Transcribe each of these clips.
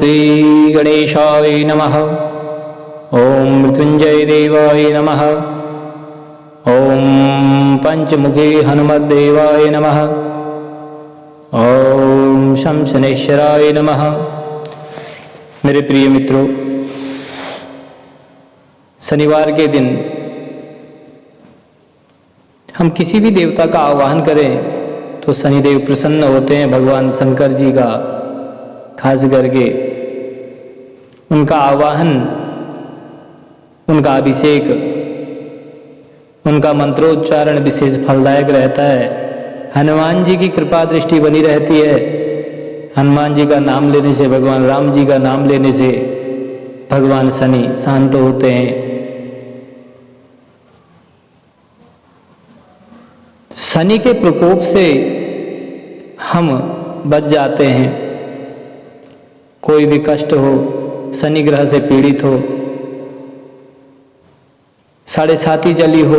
श्री गणेशाय नमः। ओम मृत्युंजय देवाय नमः। ओम पंचमुखे हनुमद्देवाय नमः। ओम शं शनेश्वराय नमः। मेरे प्रिय मित्रों, शनिवार के दिन हम किसी भी देवता का आवाहन करें तो शनिदेव प्रसन्न होते हैं। भगवान शंकर जी का खास करके उनका आवाहन, उनका अभिषेक, उनका मंत्रोच्चारण विशेष फलदायक रहता है। हनुमान जी की कृपा दृष्टि बनी रहती है। हनुमान जी का नाम लेने से, भगवान राम जी का नाम लेने से भगवान शनि शांत होते हैं। शनि के प्रकोप से हम बच जाते हैं। कोई भी कष्ट हो, शनि ग्रह से पीड़ित हो, साढ़े साती चली हो,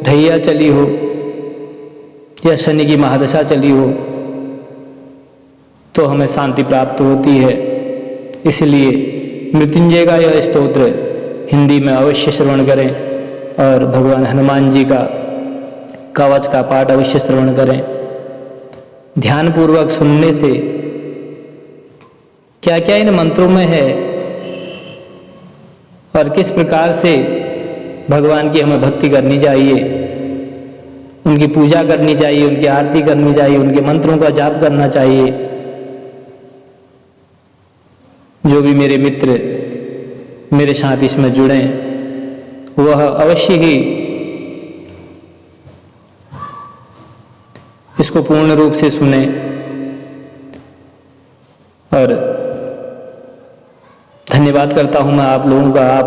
ढैया चली हो या शनि की महादशा चली हो तो हमें शांति प्राप्त होती है। इसलिए मृत्युंजय का यह स्तोत्र हिंदी में अवश्य श्रवण करें और भगवान हनुमान जी का कवच का पाठ अवश्य श्रवण करें। ध्यानपूर्वक सुनने से क्या क्या इन मंत्रों में है और किस प्रकार से भगवान की हमें भक्ति करनी चाहिए, उनकी पूजा करनी चाहिए, उनकी आरती करनी चाहिए, उनके मंत्रों का जाप करना चाहिए, जो भी मेरे मित्र मेरे साथ इसमें जुड़े वह अवश्य ही इसको पूर्ण रूप से सुने और धन्यवाद करता हूं मैं आप लोगों का। आप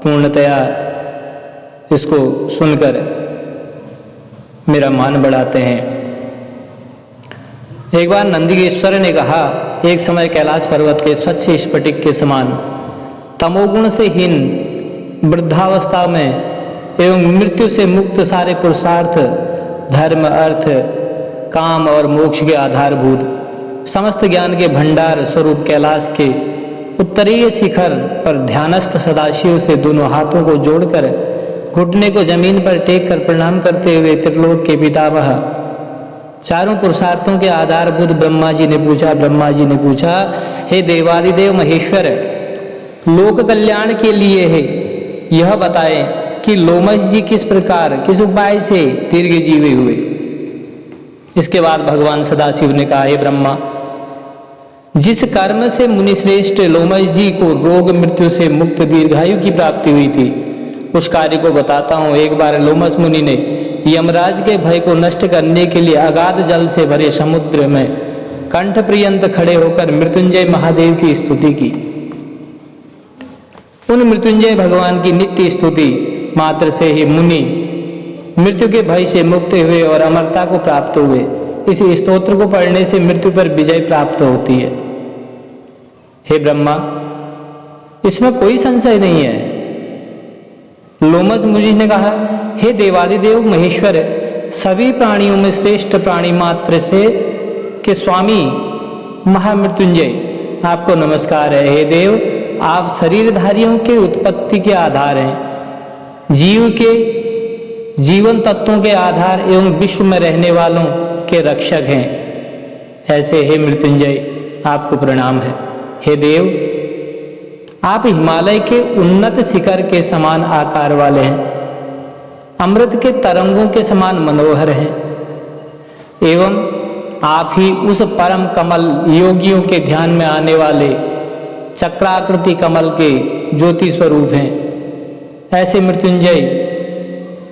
पूर्णतया इसको सुनकर मेरा मान बढ़ाते हैं। एक बार नंदीकेश्वर ने कहा, एक समय कैलाश पर्वत के स्वच्छ स्फटिक के समान तमोगुण से हीन वृद्धावस्था में एवं मृत्यु से मुक्त सारे पुरुषार्थ, धर्म, अर्थ, काम और मोक्ष के आधारभूत समस्त ज्ञान के भंडार स्वरूप कैलाश के उत्तरीय शिखर पर ध्यानस्थ सदाशिव से दोनों हाथों को जोड़कर घुटने को जमीन पर टेक कर प्रणाम करते हुए त्रिलोक के पितामह चारों पुरुषार्थों के आधारभूत ब्रह्मा जी ने पूछा, हे देवादिदेव महेश्वर, लोक कल्याण के लिए है यह बताएं कि लोमश जी किस प्रकार, किस उपाय से दीर्घजीवी हुए। इसके बाद भगवान सदाशिव ने कहा, हे ब्रह्मा, जिस कर्म से मुनिश्रेष्ठ लोमश जी को रोग मृत्यु से मुक्त दीर्घायु की प्राप्ति हुई थी उस कार्य को बताता हूँ। एक बार लोमश मुनि ने यमराज के भय को नष्ट करने के लिए अगाध जल से भरे समुद्र में कंठ पर्यंत खड़े होकर मृत्युंजय महादेव की स्तुति की। उन मृत्युंजय भगवान की नित्य स्तुति मात्र से ही मुनि मृत्यु के भय से मुक्त हुए और अमरता को प्राप्त हुए। इस स्तोत्र को पढ़ने से मृत्यु पर विजय प्राप्त होती है। हे ब्रह्मा, इसमें कोई संशय नहीं है। लोमश मुनि ने कहा, हे देवादिदेव महेश्वर, सभी प्राणियों में श्रेष्ठ प्राणी मात्र से के स्वामी महामृत्युंजय, आपको नमस्कार है। हे देव, आप शरीरधारियों के उत्पत्ति के आधार हैं, जीव के जीवन तत्वों के आधार एवं विश्व में रहने वालों के रक्षक हैं। ऐसे हे मृत्युंजय, आपको प्रणाम है। हे देव, आप हिमालय के उन्नत शिखर के समान आकार वाले हैं, अमृत के तरंगों के समान मनोहर हैं एवं आप ही उस परम कमल योगियों के ध्यान में आने वाले चक्राकृति कमल के ज्योति स्वरूप हैं। ऐसे मृत्युंजय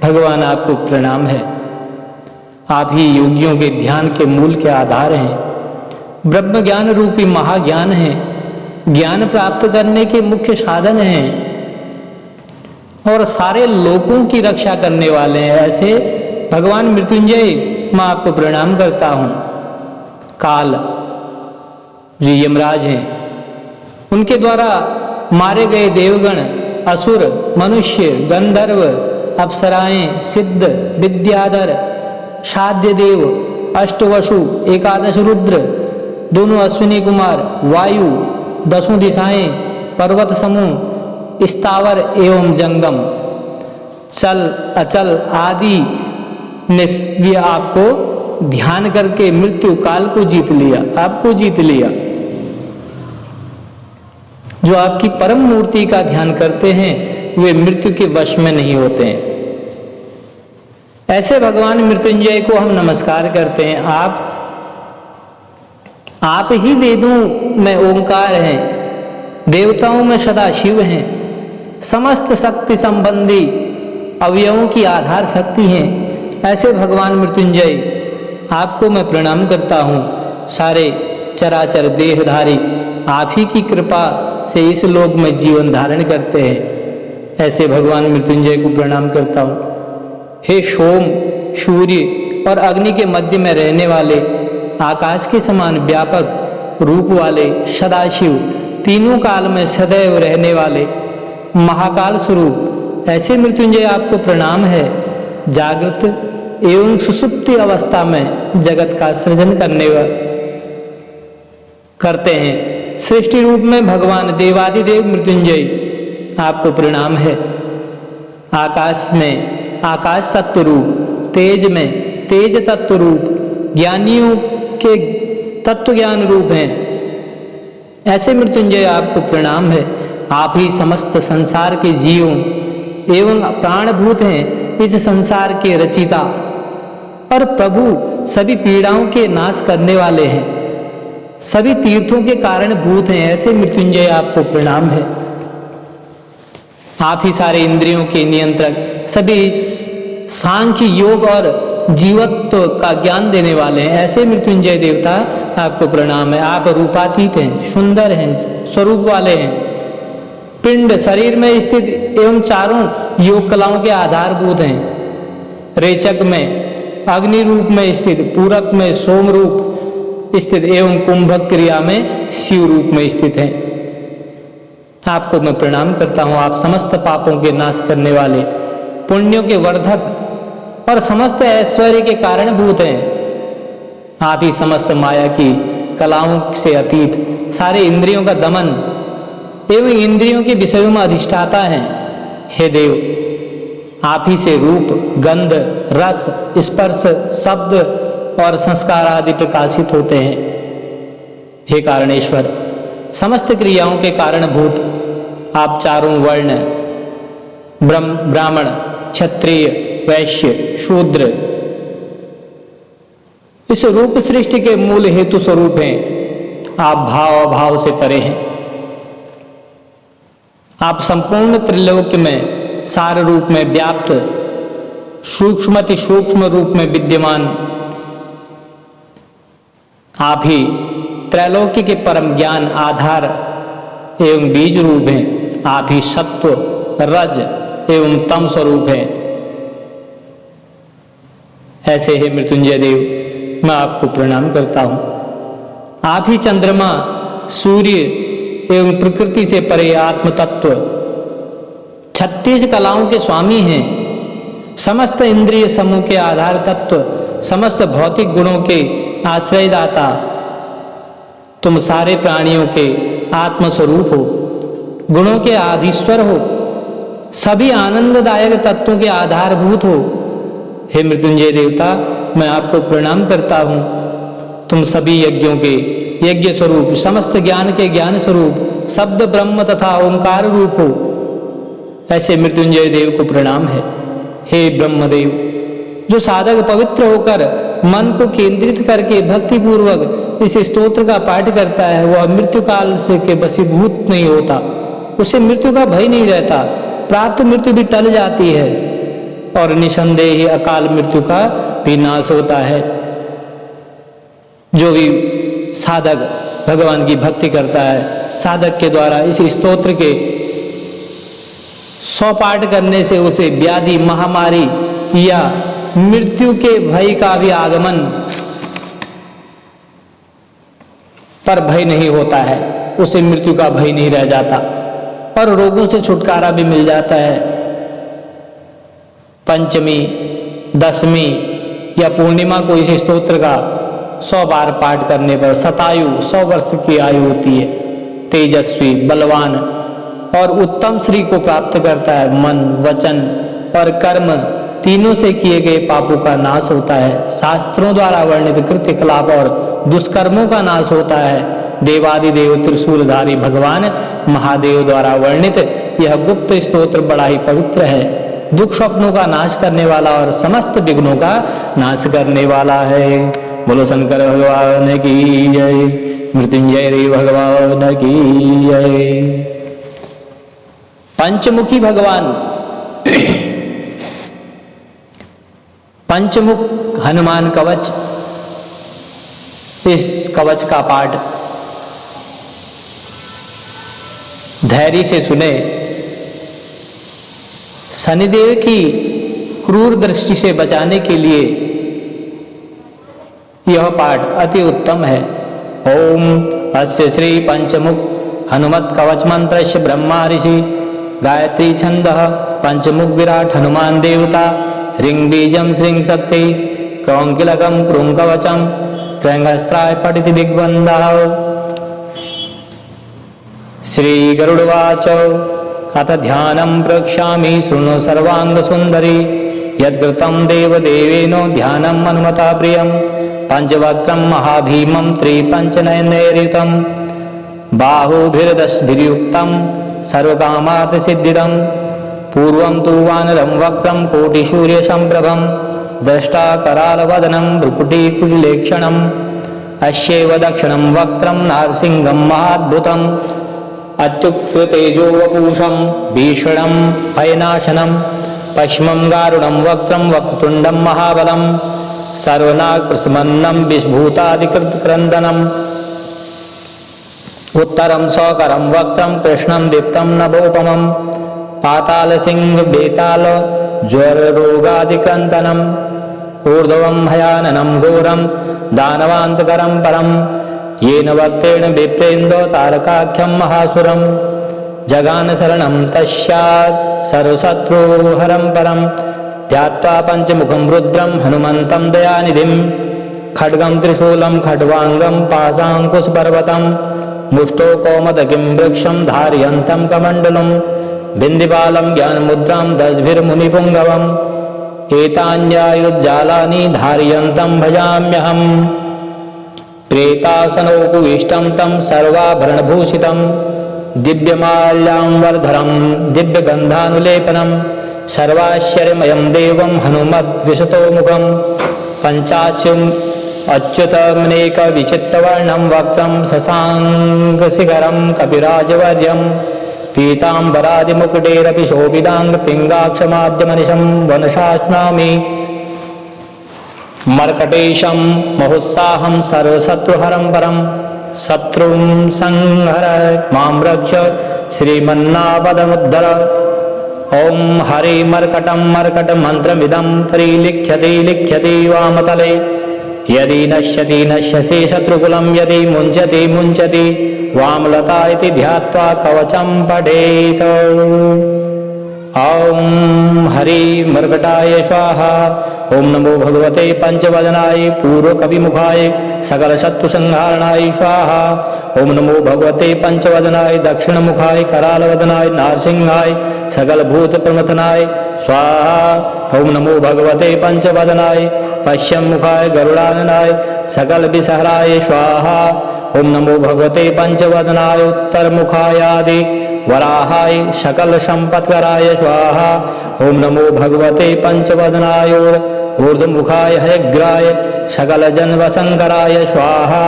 भगवान, आपको प्रणाम है। आप ही योगियों के ध्यान के मूल के आधार हैं, ब्रह्म ज्ञान रूपी महाज्ञान हैं, ज्ञान प्राप्त करने के मुख्य साधन हैं और सारे लोगों की रक्षा करने वाले हैं। ऐसे भगवान मृत्युंजय, मैं आपको प्रणाम करता हूँ। काल जो यमराज हैं, उनके द्वारा मारे गए देवगण, असुर, मनुष्य, गंधर्व, अप्सराएं, सिद्ध, विद्याधर, साध्य देव, अष्टवसु, एकादश रुद्र, दोनों अश्विनी कुमार, वायु, 10 दिशाएं, पर्वत समूह, स्थावर एवं जंगम, चल अचल आदि ने भी आपको ध्यान करके मृत्यु काल को जीत लिया, आपको जीत लिया। जो आपकी परम मूर्ति का ध्यान करते हैं वे मृत्यु के वश में नहीं होते हैं। ऐसे भगवान मृत्युंजय को हम नमस्कार करते हैं। आप ही वेदों में ओंकार हैं, देवताओं में सदा शिव हैं, समस्त शक्ति संबंधी अवयवों की आधार शक्ति हैं। ऐसे भगवान मृत्युंजय आपको मैं प्रणाम करता हूँ। सारे चराचर देहधारी आप ही की कृपा से इस लोक में जीवन धारण करते हैं। ऐसे भगवान मृत्युंजय को प्रणाम करता हूँ। हे सोम, सूर्य और अग्नि के मध्य में रहने वाले, आकाश के समान व्यापक रूप वाले सदाशिव, तीनों काल में सदैव रहने वाले महाकाल स्वरूप, ऐसे मृत्युंजय आपको प्रणाम है। जागृत एवं सुषुप्ति अवस्था में जगत का सृजन करते हैं। सृष्टि रूप में भगवान देवादिदेव मृत्युंजय आपको प्रणाम है। आकाश में आकाश तत्व रूप, तेज में तेज तत्व रूप, ज्ञानियों के तत्व ज्ञान रूप हैं। ऐसे मृत्युंजय आपको प्रणाम है। आप ही समस्त संसार के जीवों एवं प्राणभूत हैं, इस संसार के रचिता और प्रभु, सभी पीड़ाओं के नाश करने वाले हैं, सभी तीर्थों के कारण भूत हैं। ऐसे मृत्युंजय आपको प्रणाम है। आप ही सारे इंद्रियों के नियंत्रक, सभी सांख्य योग और जीवत्व का ज्ञान देने वाले हैं। ऐसे मृत्युंजय देवता आपको प्रणाम है। आप रूपातीत हैं, सुंदर हैं, स्वरूप वाले हैं, पिंड शरीर में स्थित एवं चारों योग कलाओं के आधारभूत हैं। रेचक में अग्नि रूप में स्थित, पूरक में सोम रूप स्थित एवं कुंभक क्रिया में शिव रूप में स्थित हैं। आपको मैं प्रणाम करता हूँ। आप समस्त पापों के नाश करने वाले, पुण्यों के वर्धक और समस्त ऐश्वर्य के कारणभूत हैं। आप ही समस्त माया की कलाओं से अतीत, सारे इंद्रियों का दमन एवं इंद्रियों के विषयों में अधिष्ठाता हैं। हे देव, आप ही से रूप, गंध, रस, स्पर्श, शब्द और संस्कार आदि प्रकाशित होते हैं। हे कारणेश्वर, समस्त क्रियाओं के कारणभूत आप चारों वर्ण, ब्राह्मण, क्षत्रिय, वैश्य, शूद्र, इस रूप सृष्टि के मूल हेतु स्वरूप हैं। आप भाव अभाव से परे हैं। आप संपूर्ण त्रिलोक में सार रूप में व्याप्त, सूक्ष्मति सूक्ष्म रूप में विद्यमान, आप ही त्रैलोक्य के परम ज्ञान आधार एवं बीज रूप हैं। आप ही सत्व, रज एवं तम स्वरूप हैं। ऐसे हे मृत्युंजय देव, मैं आपको प्रणाम करता हूं। आप ही चंद्रमा, सूर्य एवं प्रकृति से परे आत्म तत्व, 36 कलाओं के स्वामी हैं। समस्त इंद्रिय समूह के आधार तत्व, समस्त भौतिक गुणों के आश्रयदाता, तुम सारे प्राणियों के आत्मस्वरूप हो, गुणों के आधीश्वर हो, सभी आनंददायक तत्वों के आधारभूत हो। हे मृत्युंजय देवता, मैं आपको प्रणाम करता हूँ। तुम सभी यज्ञों के यज्ञ स्वरूप, समस्त ज्ञान के ज्ञान स्वरूप, शब्द ब्रह्म तथा ओंकार रूप हो। ऐसे मृत्युंजय देव को प्रणाम है। हे ब्रह्मदेव, जो साधक पवित्र होकर मन को केंद्रित करके भक्ति पूर्वक इस स्तोत्र का पाठ करता है, वह मृत्यु काल से के वशीभूत नहीं होता, उसे मृत्यु का भय नहीं रहता, प्राप्त मृत्यु भी टल जाती है और निसंदेह अकाल मृत्यु का भी नाश होता है। जो भी साधक भगवान की भक्ति करता है, साधक के द्वारा इस स्तोत्र के 100 पाठ करने से उसे व्याधि, महामारी या मृत्यु के भय का भी आगमन पर भय नहीं होता है, उसे मृत्यु का भय नहीं रह जाता और रोगों से छुटकारा भी मिल जाता है। पंचमी, दशमी या पूर्णिमा को इस स्तोत्र का 100 बार पाठ करने पर शतायु 100 वर्ष की आयु होती है। तेजस्वी, बलवान और उत्तम श्री को प्राप्त करता है। मन, वचन और कर्म तीनों से किए गए पापों का नाश होता है। शास्त्रों द्वारा वर्णित कृत्यकलाप और दुष्कर्मों का नाश होता है। देवादिदेव त्रिशूलधारी भगवान महादेव द्वारा वर्णित यह गुप्त स्तोत्र बड़ा ही पवित्र है। दुख स्वप्नों का नाश करने वाला और समस्त विघ्नों का नाश करने वाला है। बोलो शंकर भगवान की जय, मृत्युंजय रे भगवान की जय। पंचमुखी भगवान, पंचमुख हनुमान कवच, इस कवच का पाठ धैर्य से सुने। शनिदेव की क्रूर दृष्टि से बचाने के लिए यह पाठ अति उत्तम है। ओम अस्य श्री पंचमुख हनुमत कवच मंत्रस्य ब्रह्मा ऋषि गायत्री छंदः पंचमुख विराट हनुमान देवता ह्रीं बीजं श्रीं शक्ति क्रौंकिलकं क्रूं कवचम क्रैंगस्त्राय पठिति दिग्बन्धः। श्री गरुड़वाच अथ ध्यानं प्रक्ष्यामि शृणु सर्वांग सुंदरी यद्कृतं देवदेवेनो ध्यानं हनुमता प्रियं पंचवक्त्रं महाभीमं त्रिपंचनयनैर्युतं बाहुभिर्दशभिर्युक्तं सर्वकामार्थसिद्धिदं पूर्वं तु वानरं वक्त्रं कोटिसूर्यसंप्रभं दष्टाकरालवदनं भ्रुकुटिकुटिलेक्षणम् अस्यैव दक्षिणं वक्त्रं नारसिंहं महाद्भुतम् अत्युत्कृतेजो वपुषं भीषणं भयनाशनं पश्चिमं गारुडं वक्त्रं वक्रतुण्डं महाबलं सर्वनागप्रशमन्नं विषभूतादिकृतक्रन्दनम् उत्तरं सौकरं वक्त्रं कृष्णं दीप्तं नभोपमं पातालसिंहवेताल ज्वररोगादिक्रन्दनम् ऊर्ध्वं भयाननं घोरं दानवान्तकरं परं येन वक्त्रेण विप्रेन्दो तारकाख्यं महासुरं जगान शरणं तस्यात् सर्वशत्रुहरं परं ध्यात्वा पंचमुखं रुद्रं हनुमन्तं दयानिधिं खड्गं त्रिशूलं खड्वांगं पाशाङ्कुशपर्वतं मुष्टो कौमदकीं वृक्षं धारयन्तं कमण्डलुं बिन्दिपालं ज्ञानमुद्रां दशभिर्मुनिपुङ्गवम् एतान्यायुज्जालानि धारयन्तं भजाम्यहम् प्रेतासनोपविष्टं तं सर्वाभरणभूषितं दिव्यमाल्याम्बरधरं दिव्यगन्धानुलेपनं सर्वाश्चर्यमयं देवं हनुमद्विशतोमुखं पञ्चास्युम् अच्युतमनेकविचित्रवर्णं वक्त्रं शशाङ्कशिखरं कपिराजवर्यं पीताम्बरादिमुकुटेरपि शोभिताङ्गपिङ्गाक्षमाद्यमनिशं वनशा स्मरामि मर्कटेशं महोत्साहं सर्वशत्रुहरं परं शत्रुं संहर मां रक्ष श्रीमन्नापदमुद्धर। ओं हरि मर्कटं मर्कटमन्त्रमिदं परिलिख्यति लिख्यति वामतले यदि नश्यति नश्यति शत्रुकुलं यदि मुञ्चति मुञ्चति वामलता इति ध्यात्वा कवचं पठेत्। ओं हरि मर्कटाय स्वाहा। ओं नमो भगवते पंचवदनाय पूर्वकविमुखाय सकलशत्रुसंहारणाय स्वाहा। ओं नमो भगवते पंचवदनाय दक्षिणमुखाय करालवदनाय नारसिंहाय सकलभूतप्रमथनाय स्वाहा। ओं नमो भगवते पंचवदनाय पश्चिममुखाय गरुडाननाय सकलविषहराय स्वाहा। ओं नमो भगवते पंचवदनाय उत्तरमुखायादि वराहाय सकल संपत्कराय स्वाहा। ओं नमो भगवते पंचवदनाय ऊर्ध्वमुखाय हयग्राय सकल जन्मशंकराय स्वाहा।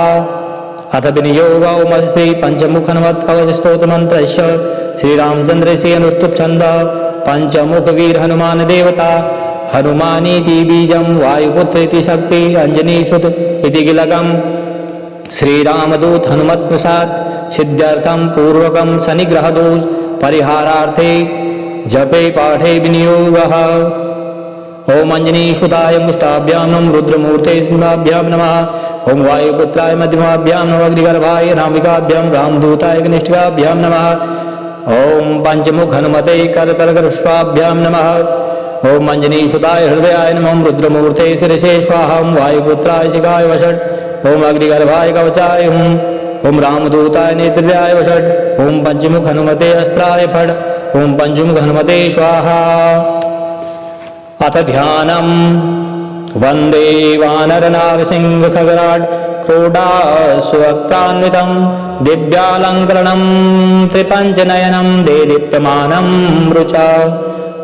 अथ विनियोग श्री पंचमुख हनुमत कवच स्तोत्र मंत्रस्य श्रीरामचंद्र अनुष्टुप छंद पंचमुख वीर हनुमान देवता हनुमानीति बीजं वायुपुत्र इति शक्ति अंजनीसुत इति गिलकम् श्रीरामदूत हनुमत प्रसाद सिद्ध्यर्थं पूर्वकं शनिग्रह दोष परिहारार्थे जपे पाठे विनियोगः। ओम अंजनीसुताय मुष्टाभ्यां नमः रुद्रमूर्ते स्मृताभ्यां नमः। ओम वायुपुत्राय मध्यमाभ्यां नमः अग्निगर्भाय नामिकाभ्यां रामदूताय कनिष्ठिकाभ्यां नमः। ओम पंचमुख हनुमते करतलगर्भाभ्यां नमः। ओम अंजनीसुताय हृदयाय नमः रुद्रमूर्ते शिरसे स्वाहा। वायुपुत्राय शिखाय वषट् ओम अग्निगर्भाय कवचाय ओम रामदूताय नेत्रियाय वषट्। ओम पंचमुख हनुमते अस्त्राय फट्। ओम पंचमुख हनुमते स्वाहा। अथ ध्यानम्। वन्दे वानरनारसिंह खगराट् क्रोडास्वक्त्रान्वितं दिव्यालङ्करणं त्रिपञ्चनयनं देदीप्यमानं रुचा।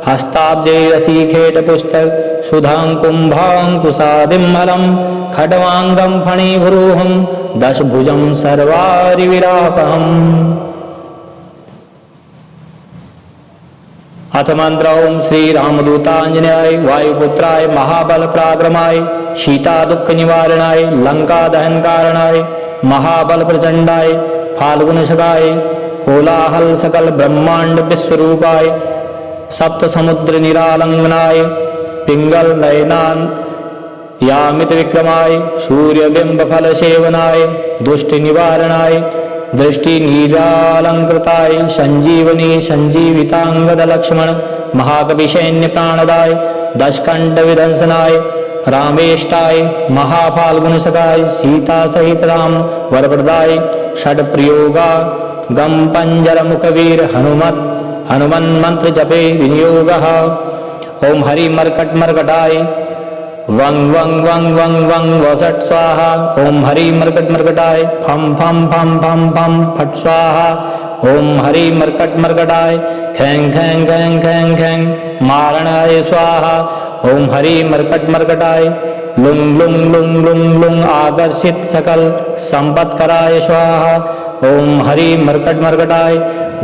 हस्ताब्जे रसीखेटपुस्तक सुधाङ्कुम्भाङ्कुशादिमलं खड्वाङ्गं फणीभुरूहं दशभुजं सर्वारिविरापहम्। अथ मंत्र ओम श्री रामदूतांजनेय वायुपुत्राय महाबल पराक्रमाय सीता दुख निवारणाय लंका दहन कारणाय महाबल प्रचंडाय फाल्गुन सखाय कोलाहल सकल ब्रह्मांड विश्वरूपाय सप्त समुद्र निरालंघनाय पिंगल नयनान यामित विक्रमाय सूर्यबिंब फल सेवनाय दुष्ट निवारणाय दृष्टि नीरालंकृताय संजीवनी संजीवितांगद लक्ष्मण महाकवि सैन्य प्राणदाय दशकंड विध्वंसनाय रामेष्टाय महाफाल्गुन सखाय सीता सहित राम वरप्रदाय षड प्रयोगा गम पंजर मुखवीर हनुमन मंत्र जपे विनियोगः। ओम हरि मर्कट मर्कटाय वंग वंग वंग वंग वंग वसट स्वाहा। ओम हरि मर्कट मर्कटाय फम फम फम फम फम फट स्वाहा। ओम हरि मर्कट मर्कटाय खैंग खैंग खैंग खैंग खैंग मारणाय स्वाहा। ओम हरि मर्कट मर्कटाय लुंग लुंग लुंग लुंग लुंग आकर्षित सकल संपत्कराय स्वाहा। ओम हरि मर्कट मर्कटाय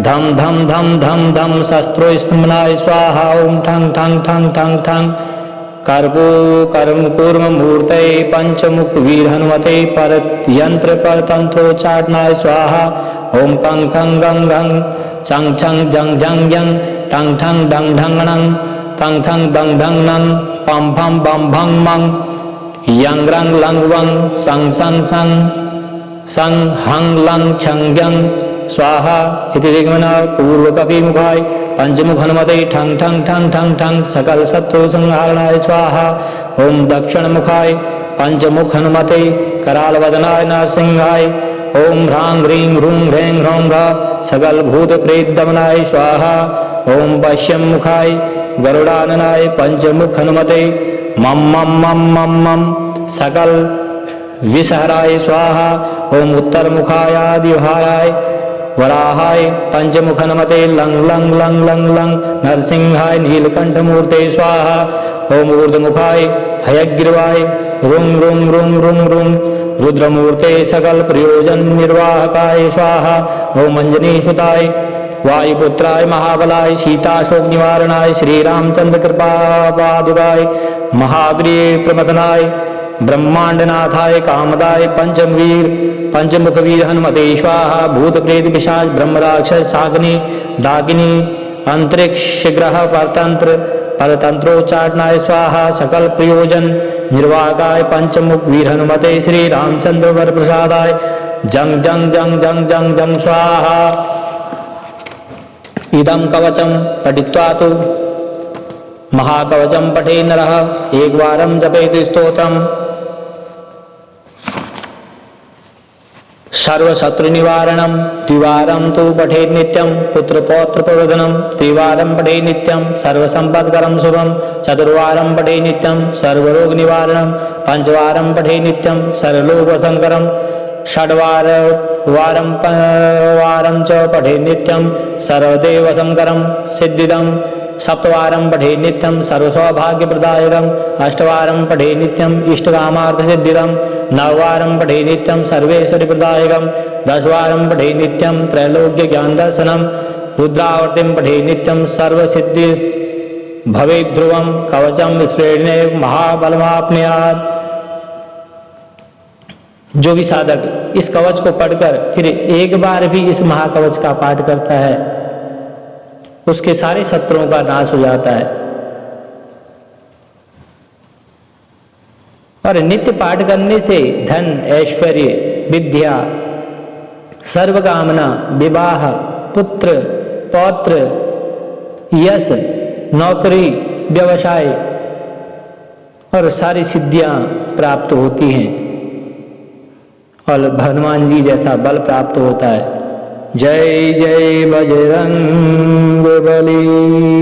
धम धम धम धम धम शस्त्रो स्तंभनाय स्वाहा। ओम ठंग ठंग ठंग ठंग ठंग कर्पो कर्म कूर्म मूर्ते पंचमुख वीर हनुमते पर यंत्र पर तंत्रो चाटनाय स्वाहा। ओम कंग खंग गंग गंग चंग छंग जंग जंग जंग टंग ठंग डंग ढंग नंग तंग थंग दंग ढंग नंग पम फम बम भंग मंग यंग रंग लंग वंग संग संग संग संग हंग लंग छंग यंग स्वाहा। इति ऋग्वेद पूर्व कपि मुखाय पंचमुख हनुमते ठंग ठंग ठंग ठंग ठंग सकल शत्रु संहारणाय स्वाहा। ओम दक्षिण मुखाय पंचमुख हनुमते कराल वदनाय नरसिंहाय। ओम ह्रांग ह्रीं ह्रूं ह्रैं ह्रौं सकल भूत प्रेत दमनाय स्वाहा। ओम पश्चिम मुखाय गरुड़ाननाय पंचमुख हनुमते मम मम मम मम मम सकल विषहराय स्वाहा। ओम उत्तर मुखाय आदिहाराय वराहाय पंचमुख हनुमते लंग लंग लंग लंग लंग नरसिंहाय नीलकंठ मूर्ते स्वाहा। ओम ऊर्ध्वमुखाय हयग्रीवाय रुंग रुंग रुंग रुंग रुंग रुद्रमूर्ते सकल प्रयोजन निर्वाहकाय स्वाहा। ओम अंजनी सुताय वायुपुत्राय महाबलाय सीताशोक निवारणाय श्री रामचंद्र कृपा पादुकाय महावीर प्रमथनाय ब्रह्मांडनाथाय कामदाय पंचमुख वीर हनुमते स्वाहा। भूत प्रेत पिशाच ब्रह्म राक्षस शाकिनी डाकिनी अंतरिक्ष ग्रह परतंत्रोच्चाटनाय स्वाहा। सकल प्रयोजन निर्वाहकाय पंचमुख वीर हनुमते श्री रामचंद्र वर प्रसादाय जंग जंग जंग जंग जंग जंग स्वाहा। इदं कवचं पठित्वा तु महाकवचं पठे नरः एकवारं जपेत स्तोत्रम् सर्वशत्रु निवारणं द्विवारं तु पठेत् नित्यं पुत्रपौत्र प्रवर्धनं त्रिवारं पठेत् नित्यं सर्वसंपत्करं शुभं चतुर्वारं पठेत् नित्यं सर्वरोग निवारणं पंचवारं पठेत् नित्यं सर्वलोकशंकरं षड्वारं च पठेत् नित्यं सर्वदेवशंकरं सिद्धिदं सप्तवारं पठेत् नित्यं सर्वसौभाग्यप्रदायकम् अष्टवारं पठेत् नित्यं इष्टकामार्थसिद्धिदं नववारं पठेत् नित्यं सर्वेश्वरप्रदायकं दशवारं पठेत् नित्यं त्रैलोक्यज्ञानदर्शनं रुद्रावर्तिं पठेत् नित्यं सर्वसिद्धि भवेत् ध्रुवं कवचं विस्फेरणेन महाबलमाप्नुयात्। जो भी साधक इस कवच को पढ़कर फिर एक बार भी इस महाकवच का पाठ करता है उसके सारे शत्रुओं का नाश हो जाता है। और नित्य पाठ करने से धन ऐश्वर्य विद्या सर्वकामना विवाह पुत्र पौत्र यश नौकरी व्यवसाय और सारी सिद्धियां प्राप्त होती हैं। और हनुमान जी जैसा बल प्राप्त होता है। जय जय बजरंग बली।